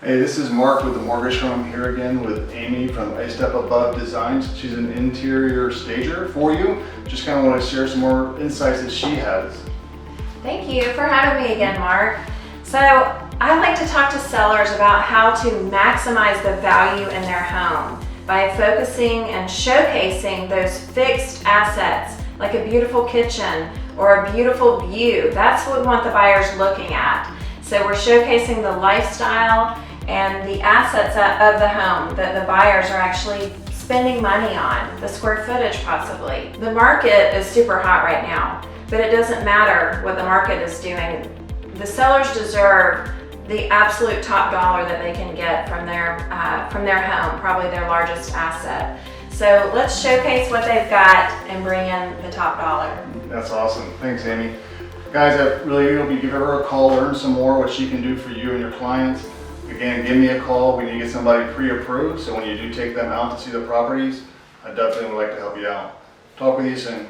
Hey, this is Mark with the Mortgage Home here again with Amy from A Step Above Designs. She's an interior stager for you. Just kind of want to share some more insights that she has. Thank you for having me again, Mark. So I like to talk to sellers about how to maximize the value in their home by focusing and showcasing those fixed assets like a beautiful kitchen or a beautiful view. That's what we want the buyers looking at. So we're showcasing the lifestyle and the assets of the home that the buyers are actually spending money on, the square footage possibly. The market is super hot right now, but it doesn't matter what the market is doing. The sellers deserve the absolute top dollar that they can get from their home, probably their largest asset. So let's showcase what they've got and bring in the top dollar. That's awesome. Thanks, Amy. Guys, I really hope you give her a call, learn some more what she can do for you and your clients. Again, give me a call. We need to get somebody pre-approved, so when you do take them out to see the properties, I definitely would like to help you out. Talk with you soon.